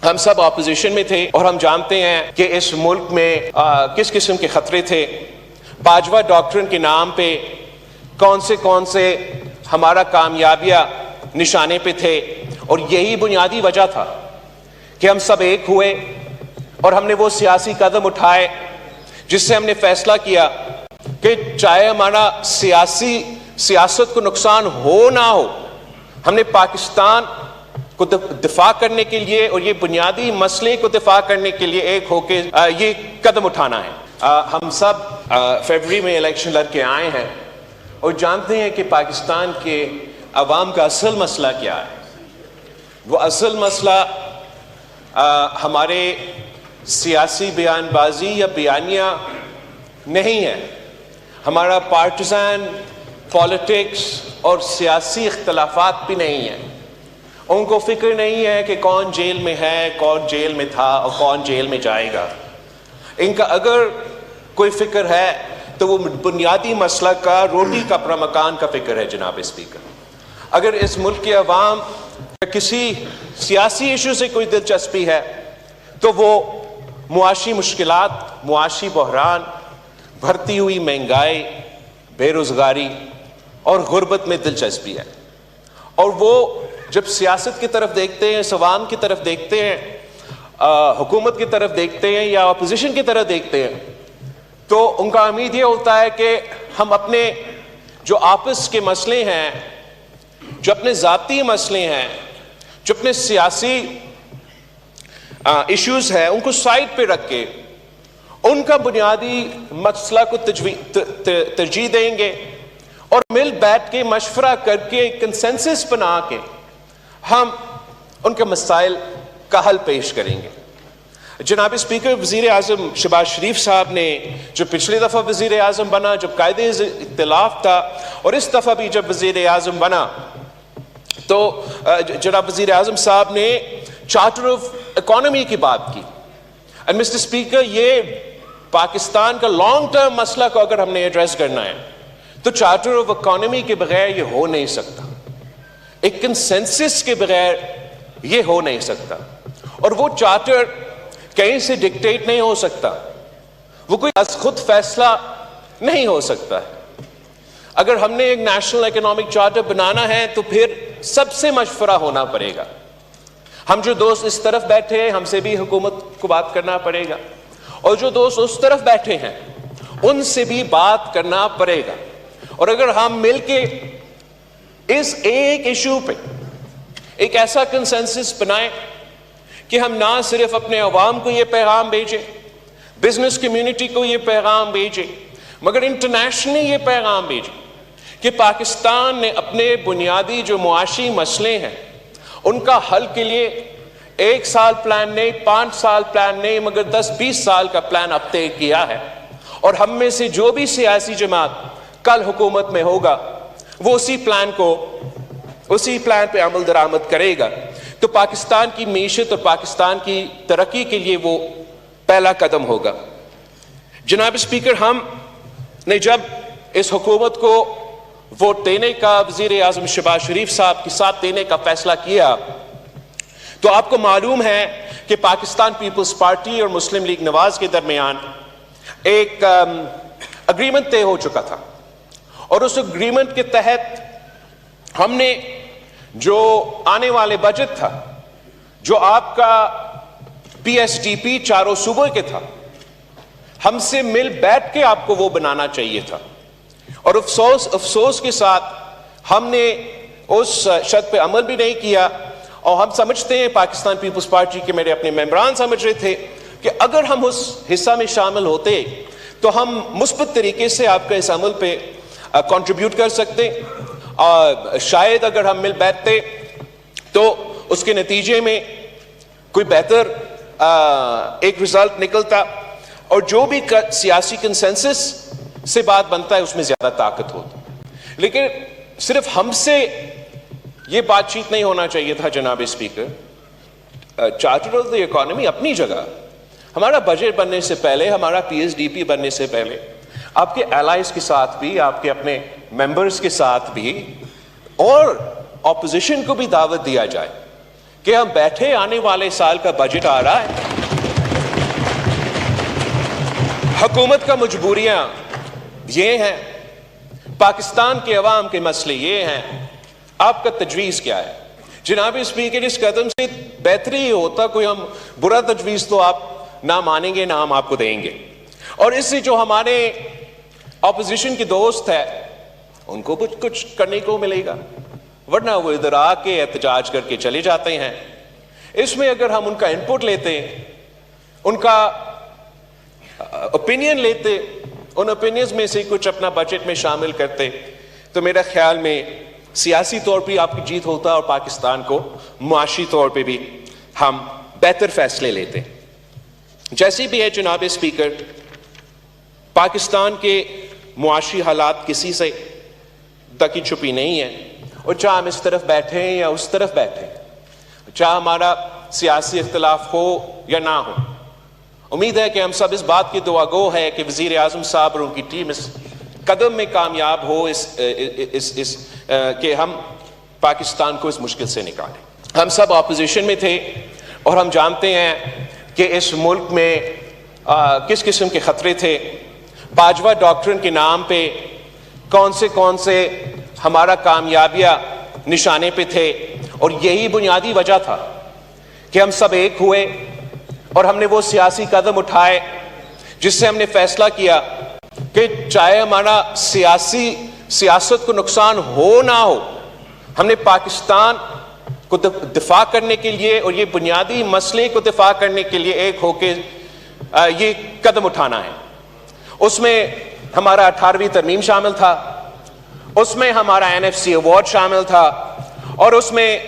ہم سب اپوزیشن میں تھے اور ہم جانتے ہیں کہ اس ملک میں کس قسم کے خطرے تھے. باجوہ ڈاکٹرن کے نام پہ کون سے ہمارا کامیابیاں نشانے پہ تھے، اور یہی بنیادی وجہ تھا کہ ہم سب ایک ہوئے اور ہم نے وہ سیاسی قدم اٹھائے جس سے ہم نے فیصلہ کیا کہ چاہے ہمارا سیاست کو نقصان ہو نہ ہو، ہم نے پاکستان کو دفاع کرنے کے لیے اور یہ بنیادی مسئلے کو دفاع کرنے کے لیے ایک ہو کے یہ قدم اٹھانا ہے. ہم سب فروری میں الیکشن لڑ کے آئے ہیں اور جانتے ہیں کہ پاکستان کے عوام کا اصل مسئلہ کیا ہے. وہ اصل مسئلہ ہمارے سیاسی بیان بازی یا بیانیہ نہیں ہے، ہمارا پارٹیزن پالیٹکس اور سیاسی اختلافات بھی نہیں ہیں. ان کو فکر نہیں ہے کہ کون جیل میں ہے، کون جیل میں تھا اور کون جیل میں جائے گا. ان کا اگر کوئی فکر ہے تو وہ بنیادی مسئلہ کا، روٹی کپڑا مکان کا فکر ہے. جناب اسپیکر، اگر اس ملک کے عوام کسی سیاسی ایشو سے کوئی دلچسپی ہے تو وہ معاشی مشکلات، معاشی بحران، بڑھتی ہوئی مہنگائی، بے روزگاری اور غربت میں دلچسپی ہے. اور وہ جب سیاست کی طرف دیکھتے ہیں، عوام کی طرف دیکھتے ہیں، حکومت کی طرف دیکھتے ہیں یا اپوزیشن کی طرف دیکھتے ہیں، تو ان کا امید یہ ہوتا ہے کہ ہم اپنے جو آپس کے مسئلے ہیں، جو اپنے ذاتی مسئلے ہیں، جو اپنے سیاسی ایشوز ہیں، ان کو سائڈ پہ رکھ کے ان کا بنیادی مسئلہ کو ترجیح دیں گے اور مل بیٹھ کے مشورہ کر کے کنسنسس بنا کے ہم ان کے مسائل کا حل پیش کریں گے. جناب اسپیکر، وزیر اعظم شہباز شریف صاحب نے جو پچھلی دفعہ وزیر اعظم بنا جب قائد اختلاف تھا، اور اس دفعہ بھی جب وزیر اعظم بنا تو جناب وزیر اعظم صاحب نے چارٹر آف اکانومی کی بات کی. اینڈ مسٹر اسپیکر، یہ پاکستان کا لانگ ٹرم مسئلہ کو اگر ہم نے ایڈریس کرنا ہے تو چارٹر آف اکانومی کے بغیر یہ ہو نہیں سکتا، ایک کنسنسس کے بغیر یہ ہو نہیں سکتا. اور وہ چارٹر کہیں سے ڈکٹیٹ نہیں ہو سکتا، وہ کوئی از خود فیصلہ نہیں ہو سکتا. اگر ہم نے ایک نیشنل اکنامک چارٹر بنانا ہے تو پھر سب سے مشورہ ہونا پڑے گا. ہم جو دوست اس طرف بیٹھے ہیں، ہم سے بھی حکومت کو بات کرنا پڑے گا، اور جو دوست اس طرف بیٹھے ہیں ان سے بھی بات کرنا پڑے گا. اور اگر ہم مل کے اس ایک ایشو پہ ایک ایسا کنسنسس بنائیں کہ ہم نہ صرف اپنے عوام کو یہ پیغام بھیجیں، بزنس کمیونٹی کو یہ پیغام بھیجیں، مگر انٹرنیشنلی یہ پیغام بھیجیں کہ پاکستان نے اپنے بنیادی جو معاشی مسئلے ہیں ان کا حل کے لیے 1 سال پلان نہیں، 5 سال پلان نہیں، مگر 10-20 سال کا پلان اب طے کیا ہے. اور ہم میں سے جو بھی سیاسی جماعت کل حکومت میں ہوگا وہ اسی پلان پہ عمل درآمد کرے گا. تو پاکستان کی معیشت اور پاکستان کی ترقی کے لیے وہ پہلا قدم ہوگا. جناب اسپیکر، ہم نے جب اس حکومت کو ووٹ دینے کا، وزیر اعظم شہباز شریف صاحب کے ساتھ دینے کا فیصلہ کیا تو آپ کو معلوم ہے کہ پاکستان پیپلز پارٹی اور مسلم لیگ نواز کے درمیان ایک اگریمنٹ طے ہو چکا تھا. اور اس اگریمنٹ کے تحت ہم نے جو آنے والے بجٹ تھا، جو آپ کا پی ایس ٹی پی چاروں صوبوں کے تھا، ہم سے مل بیٹھ کے آپ کو وہ بنانا چاہیے تھا. اور افسوس کے ساتھ ہم نے اس شرط پہ عمل بھی نہیں کیا. اور ہم سمجھتے ہیں، پاکستان پیپلز پارٹی کے میرے اپنے ممبران سمجھ رہے تھے کہ اگر ہم اس حصہ میں شامل ہوتے تو ہم مثبت طریقے سے آپ کا اس عمل پہ کنٹریبیوٹ کر سکتے. اور شاید اگر ہم مل بیٹھتے تو اس کے نتیجے میں کوئی بہتر ایک رزلٹ نکلتا، اور جو بھی سیاسی کنسنسس سے بات بنتا ہے اس میں زیادہ طاقت ہوتی. لیکن صرف ہم سے یہ بات چیت نہیں ہونا چاہیے تھا. جناب speaker, charter of the economy اپنی جگہ، ہمارا بجٹ بننے سے پہلے، ہمارا پی ایس ڈی پی بننے سے پہلے آپ کے الائز کے ساتھ بھی، آپ کے اپنے ممبرز کے ساتھ بھی، اور اپوزیشن کو بھی دعوت دیا جائے کہ ہم بیٹھے آنے والے سال کا بجٹ آ رہا ہے، حکومت کا مجبوریاں یہ ہیں، پاکستان کے عوام کے مسئلے یہ ہیں، آپ کا تجویز کیا ہے؟ جناب اسپیکر، اس قدم سے بہتر ہی ہوتا، کوئی ہم برا تجویز تو آپ نہ مانیں گے نہ ہم آپ کو دیں گے، اور اس سے جو ہمارے اپوزیشن کے دوست ہے ان کو کچھ کرنے کو ملے گا، ورنہ وہ ادھر آ کے احتجاج کر کے چلے جاتے ہیں۔ اس میں اگر ہم ان کا انپٹ لیتے، ان کا اوپینین لیتے، ان اوپینینز میں سے کچھ اپنا بجٹ میں شامل کرتے، تو میرا خیال میں سیاسی طور پہ آپ کی جیت ہوتا اور پاکستان کو معاشی طور پہ بھی ہم بہتر فیصلے لیتے۔ جیسی بھی ہے جناب اسپیکر، پاکستان کے معاشی حالات کسی سے ڈکی چھپی نہیں ہے، اور چاہے ہم اس طرف بیٹھے ہیں یا اس طرف بیٹھے ہیں، چاہے ہمارا سیاسی اختلاف ہو یا نہ ہو، امید ہے کہ ہم سب اس بات کی دعا گو ہے کہ وزیر اعظم صاحب اور ان کی ٹیم اس قدم میں کامیاب ہو کہ ہم پاکستان کو اس مشکل سے نکالیں۔ ہم سب اپوزیشن میں تھے اور ہم جانتے ہیں کہ اس ملک میں کس قسم کے خطرے تھے، باجوہ ڈاکٹرن کے نام پہ کون سے ہمارا کامیابیاں نشانے پہ تھے، اور یہی بنیادی وجہ تھا کہ ہم سب ایک ہوئے اور ہم نے وہ سیاسی قدم اٹھائے جس سے ہم نے فیصلہ کیا کہ چاہے ہمارا سیاست کو نقصان ہو نہ ہو، ہم نے پاکستان کو دفاع کرنے کے لیے اور یہ بنیادی مسئلے کو دفاع کرنے کے لیے ایک ہو کے یہ قدم اٹھانا ہے۔ اس میں ہمارا 18ویں ترمیم شامل تھا، اس میں ہمارا NFC ایوارڈ شامل تھا، اور اس میں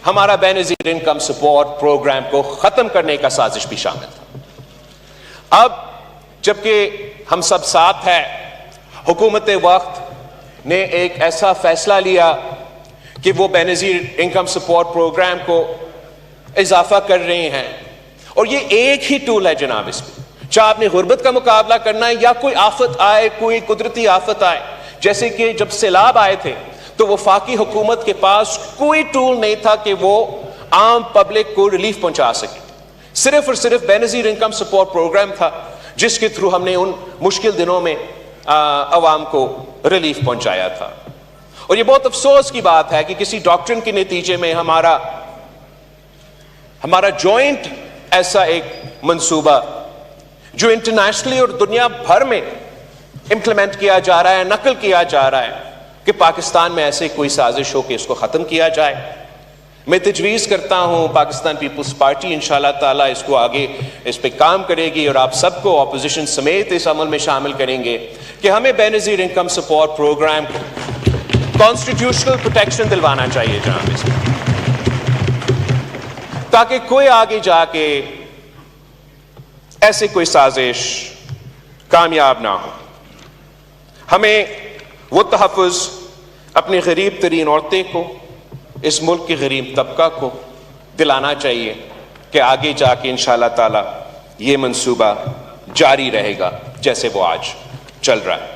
ہمارا بے نظیر انکم سپورٹ پروگرام کو ختم کرنے کا سازش بھی شامل تھا۔ اب جبکہ ہم سب ساتھ ہیں، حکومت وقت نے ایک ایسا فیصلہ لیا کہ وہ بے نظیر انکم سپورٹ پروگرام کو اضافہ کر رہے ہیں، اور یہ ایک ہی ٹول ہے جناب، اس میں چاہے آپ نے غربت کا مقابلہ کرنا ہے یا کوئی آفت آئے، کوئی قدرتی آفت آئے، جیسے کہ جب سیلاب آئے تھے تو وفاقی حکومت کے پاس کوئی ٹول نہیں تھا کہ وہ عام پبلک کو ریلیف پہنچا سکے، صرف اور صرف بے نظیر انکم سپورٹ پروگرام تھا جس کے تھرو ہم نے ان مشکل دنوں میں عوام کو ریلیف پہنچایا تھا۔ اور یہ بہت افسوس کی بات ہے کہ کسی ڈاکٹرن کے نتیجے میں ہمارا جوائنٹ ایسا ایک منصوبہ جو انٹرنیشنلی اور دنیا بھر میں امپلیمنٹ کیا جا رہا ہے، نقل کیا جا رہا ہے کہ پاکستان میں ایسے کوئی سازش ہو کہ اس کو ختم کیا جائے۔ میں تجویز کرتا ہوں پاکستان پیپلز پارٹی انشاءاللہ تعالیٰ اس کو آگے اس پہ کام کرے گی، اور آپ سب کو اپوزیشن سمیت اس عمل میں شامل کریں گے کہ ہمیں بے نظیر انکم سپورٹ پروگرام کو کانسٹیٹیوشنل پروٹیکشن دلوانا چاہیے جناب، اس میں تاکہ کوئی آگے جا کے ایسے کوئی سازش کامیاب نہ ہو۔ ہمیں وہ تحفظ اپنی غریب ترین عورتیں کو، اس ملک کے غریب طبقہ کو دلانا چاہیے کہ آگے جا کے انشاءاللہ تعالی یہ منصوبہ جاری رہے گا جیسے وہ آج چل رہا ہے۔